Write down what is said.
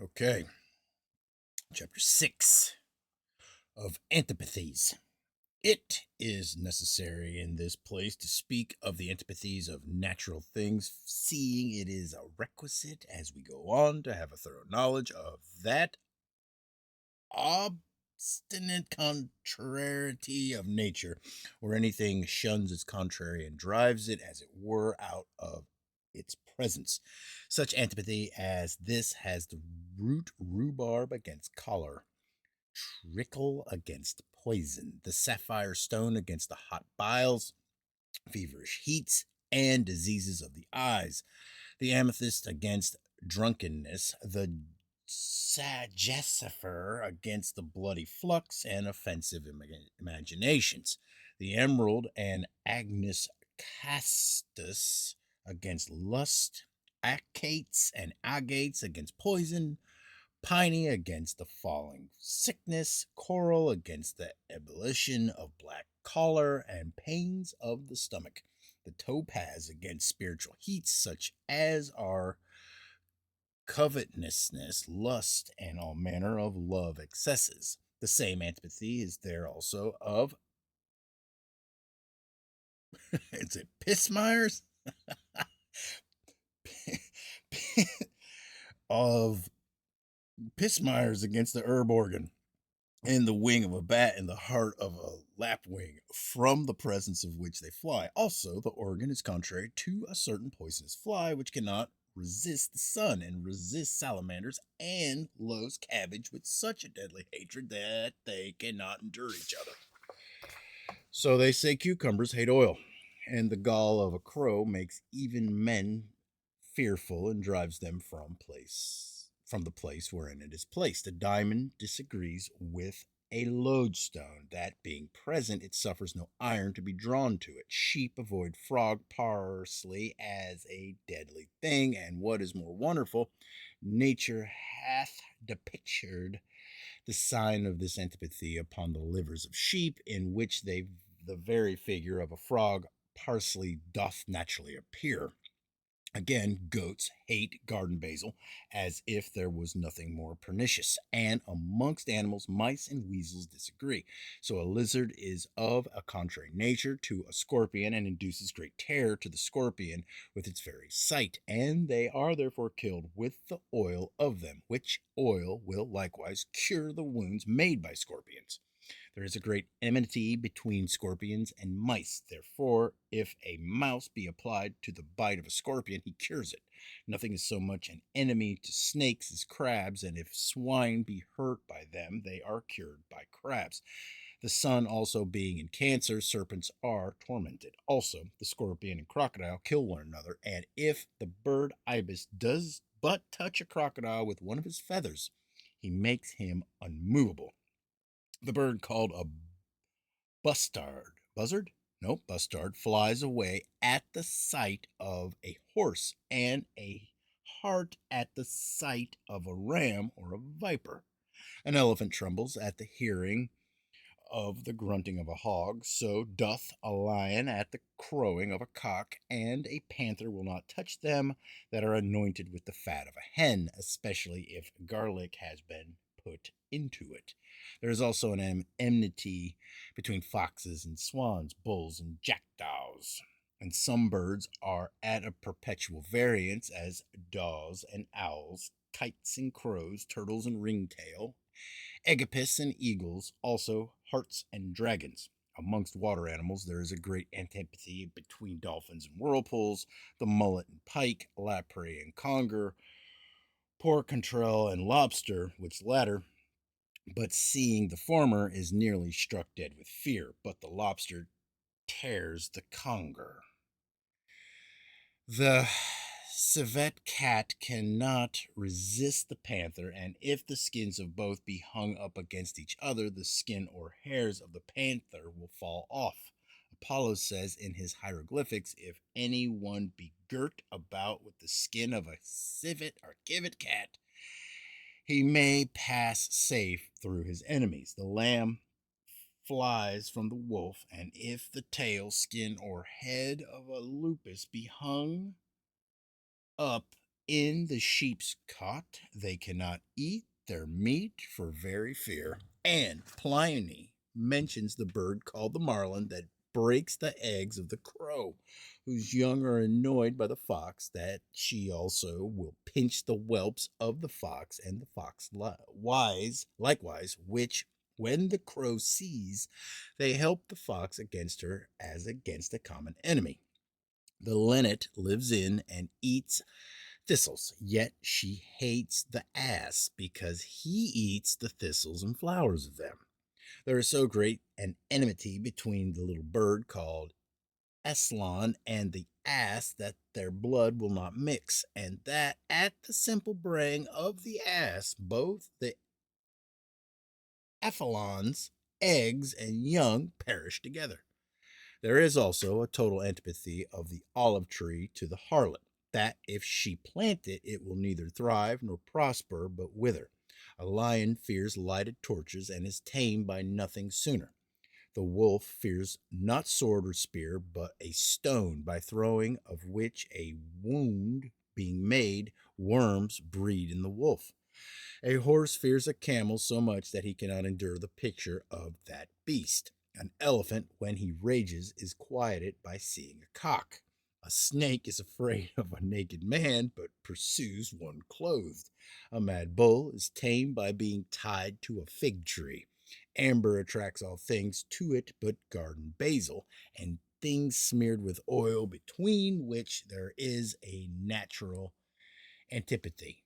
Okay, chapter 6 of Antipathies. It is necessary in this place to speak of the antipathies of natural things, seeing it is a requisite as we go on to have a thorough knowledge of that obstinate contrariety of nature, where anything shuns its contrary and drives it, as it were, out of its presence. Such antipathy as this has the root rhubarb against choler, trickle against poison, the sapphire stone against the hot biles, feverish heats, and diseases of the eyes, the amethyst against drunkenness, the sagissifer against the bloody flux and offensive imaginations, the emerald and agnus castus against lust, acates and agates against poison, piney against the falling sickness, coral against the ebullition of black choler and pains of the stomach, the topaz against spiritual heats such as are covetousness, lust, and all manner of love excesses. The same antipathy is there also of is it pismires? Of pismires against the herb organ, and the wing of a bat and the heart of a lapwing, from the presence of which they fly. Also, the organ is contrary to a certain poisonous fly, which cannot resist the sun and resist salamanders, and loathes cabbage with such a deadly hatred that they cannot endure each other. So they say cucumbers hate oil, and the gall of a crow makes even men fearful and drives them from the place wherein it is placed. A diamond disagrees with a lodestone, that being present it suffers no iron to be drawn to it. Sheep avoid frog parsley as a deadly thing, and what is more wonderful, nature hath depictured the sign of this antipathy upon the livers of sheep, in which the very figure of a frog parsley doth naturally appear. Again, goats hate garden basil as if there was nothing more pernicious, and amongst animals, mice and weasels disagree. So a lizard is of a contrary nature to a scorpion and induces great terror to the scorpion with its very sight, and they are therefore killed with the oil of them, which oil will likewise cure the wounds made by scorpions. There is a great enmity between scorpions and mice. Therefore, if a mouse be applied to the bite of a scorpion, he cures it. Nothing is so much an enemy to snakes as crabs, and if swine be hurt by them, they are cured by crabs. The sun also being in Cancer, serpents are tormented. Also, the scorpion and crocodile kill one another, and if the bird ibis does but touch a crocodile with one of his feathers, he makes him unmovable. The bird called a buzzard? No, bustard flies away at the sight of a horse, and a hart at the sight of a ram or a viper. An elephant trembles at the hearing of the grunting of a hog, so doth a lion at the crowing of a cock, and a panther will not touch them that are anointed with the fat of a hen, especially if garlic has been put into it. There is also an enmity between foxes and swans, bulls and jackdaws. And some birds are at a perpetual variance, as daws and owls, kites and crows, turtles and ringtail, agapists and eagles, also harts and dragons. Amongst water animals, there is a great antipathy between dolphins and whirlpools, the mullet and pike, lamprey and conger, porcuntrell and lobster, which latter, but seeing the former, is nearly struck dead with fear, but the lobster tears the conger. The civet cat cannot resist the panther, and if the skins of both be hung up against each other, the skin or hairs of the panther will fall off. Apollo says in his hieroglyphics, if any one be girt about with the skin of a civet or civet cat, he may pass safe through his enemies. The lamb flies from the wolf, and if the tail, skin, or head of a lupus be hung up in the sheep's cot. They cannot eat their meat for very fear. And Pliny mentions the bird called the marlin that breaks the eggs of the crow, whose young are annoyed by the fox, that she also will pinch the whelps of the fox, and the fox likewise, which when the crow sees, they help the fox against her as against a common enemy. The linnet lives in and eats thistles, yet she hates the ass because he eats the thistles and flowers of them. There is so great an enmity between the little bird called Eslon and the ass that their blood will not mix, and that at the simple braying of the ass, both the Ephelon's eggs and young perish together. There is also a total antipathy of the olive tree to the harlot, that if she plant it, it will neither thrive nor prosper, but wither. A lion fears lighted torches and is tamed by nothing sooner. The wolf fears not sword or spear, but a stone, by throwing of which a wound being made, worms breed in the wolf. A horse fears a camel so much that he cannot endure the picture of that beast. An elephant, when he rages, is quieted by seeing a cock. A snake is afraid of a naked man, but pursues one clothed. A mad bull is tamed by being tied to a fig tree. Amber attracts all things to it but garden basil, and things smeared with oil, between which there is a natural antipathy.